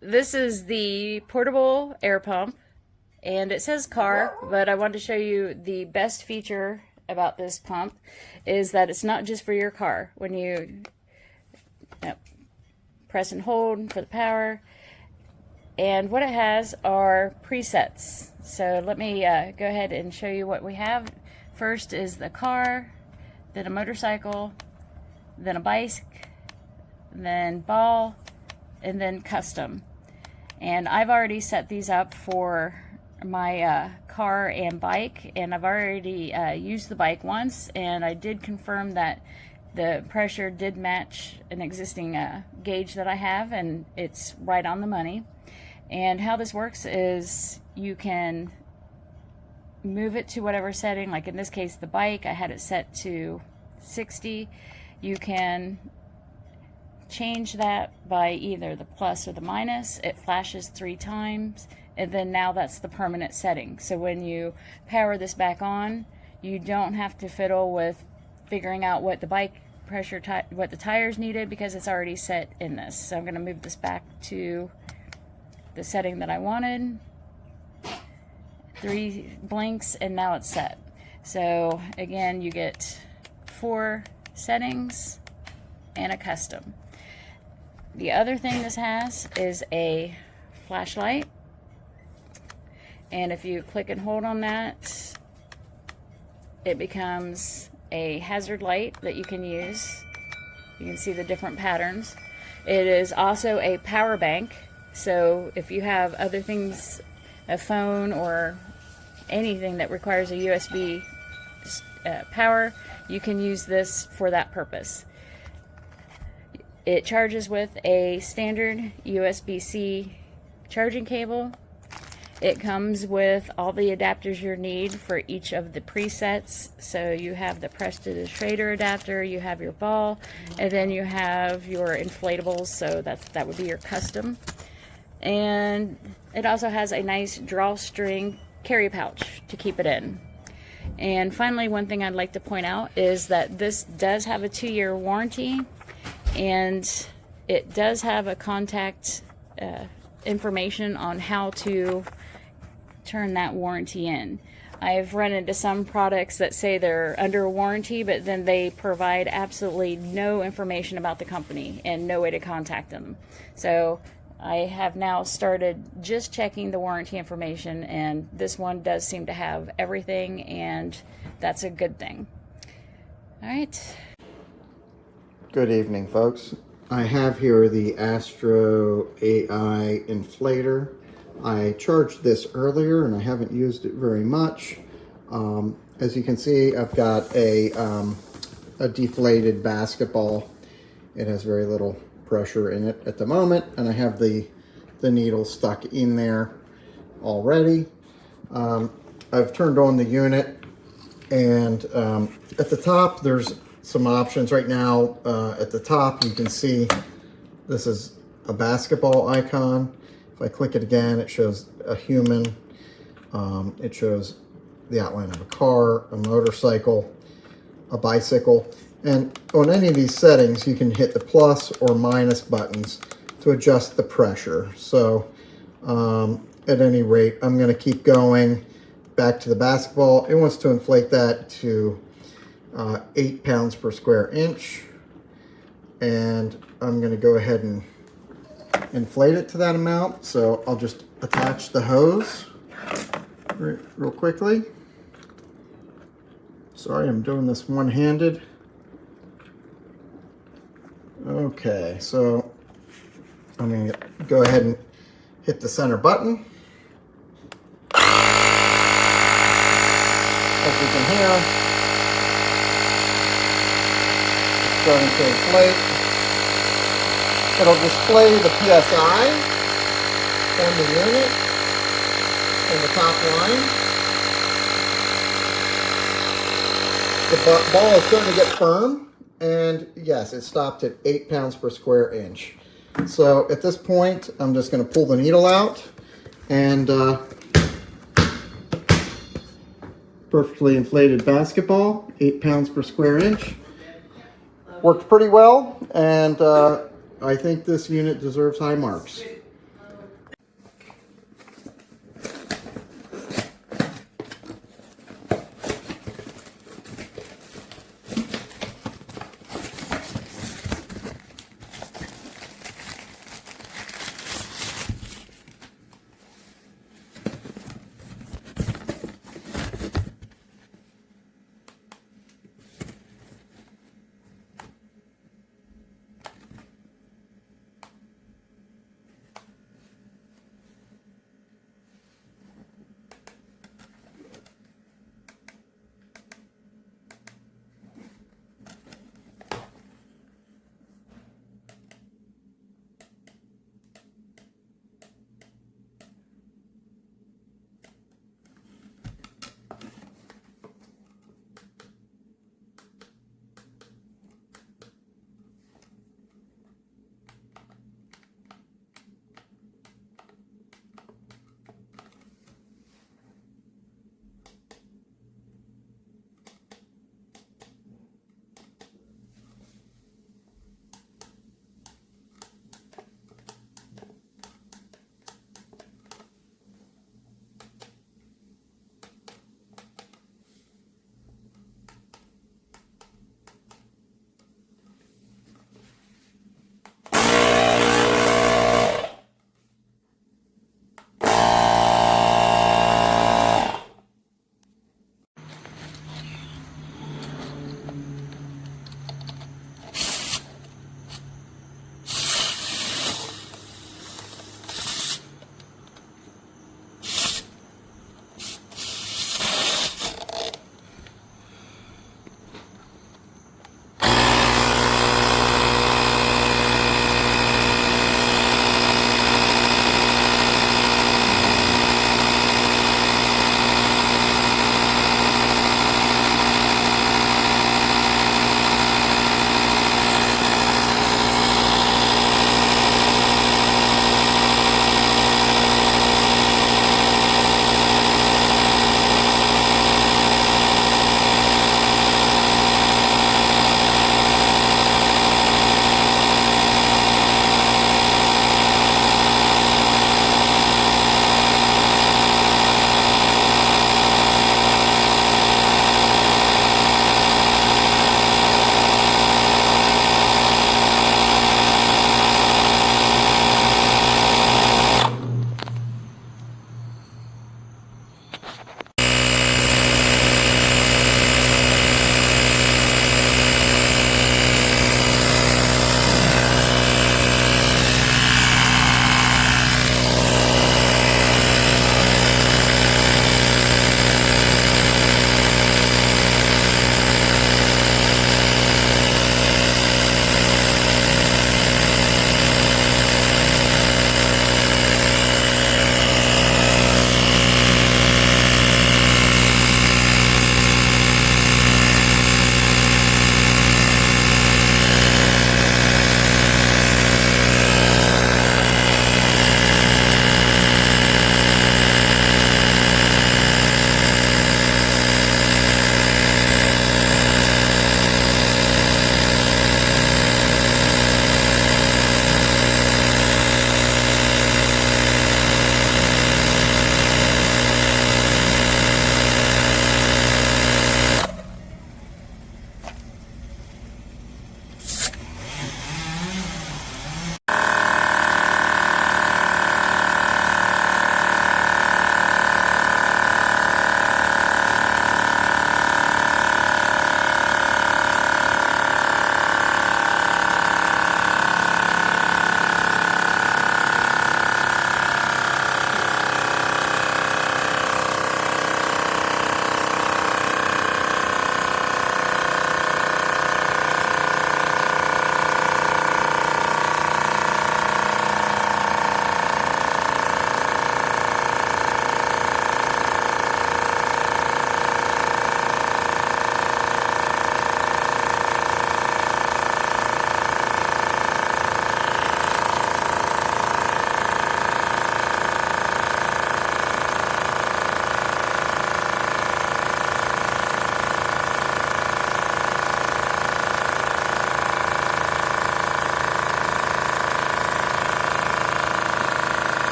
this is the portable air pump, and it says car, but I wanted to show you the best feature about this pump is that it's not just for your car. When you press and hold for the power, and what it has are presets. So let me go ahead and show you what we have. First is the car, then a motorcycle, then a bike, then ball, and then custom. And I've already set these up for my car and bike, and I've already used the bike once, and I did confirm that the pressure did match an existing gauge that I have, and it's right on the money. And how this works is you can move it to whatever setting, like in this case the bike, I had it set to 60. You can change that by either the plus or the minus. It flashes 3 times, and then now that's the permanent setting. So when you power this back on, you don't have to fiddle with figuring out what the bike pressure, what the tires needed, because it's already set in this. So I'm going to move this back to the setting that I wanted. 3 blinks, and now it's set. So again, you get 4 settings and a custom. The other thing this has is a flashlight, and if you click and hold on that, it becomes a hazard light that you can use. You can see the different patterns. It is also a power bank, so if you have other things, a phone or anything that requires a USB power, you can use this for that purpose. It charges with a standard USB-C charging cable. It comes with all the adapters you need for each of the presets. So you have the press-to-the-trader adapter, you have your ball, and then you have your inflatables, so that would be your custom. And it also has a nice drawstring carry pouch to keep it in. And finally, one thing I'd like to point out is that this does have a 2-year warranty, and it does have a contact information on how to turn that warranty in. I've run into some products that say they're under warranty, but then they provide absolutely no information about the company and no way to contact them. So I have now started just checking the warranty information, and this one does seem to have everything, and that's a good thing. All right. Good evening, folks. I have here the AstroAI inflator. I charged this earlier and I haven't used it very much. As you can see, I've got a deflated basketball. It has very little pressure in it at the moment, and I have the needle stuck in there already. I've turned on the unit, and at the top there's some options. Right now at the top you can see this is a basketball icon. If I click it again, it shows a human. It shows the outline of a car, a motorcycle, a bicycle. And on any of these settings, you can hit the plus or minus buttons to adjust the pressure. So at any rate, I'm going to keep going back to the basketball. It wants to inflate that to 8 pounds per square inch. And I'm going to go ahead and inflate it to that amount. So I'll just attach the hose real quickly. Sorry, I'm doing this one-handed. Okay, so I'm going to go ahead and hit the center button. As you can hear, it's starting to inflate. It'll display the PSI on the unit in the top line. The ball is starting to get firm. And yes, it stopped at 8 pounds per square inch. So at this point, I'm just going to pull the needle out, and perfectly inflated basketball, 8 pounds per square inch. Worked pretty well, and I think this unit deserves high marks.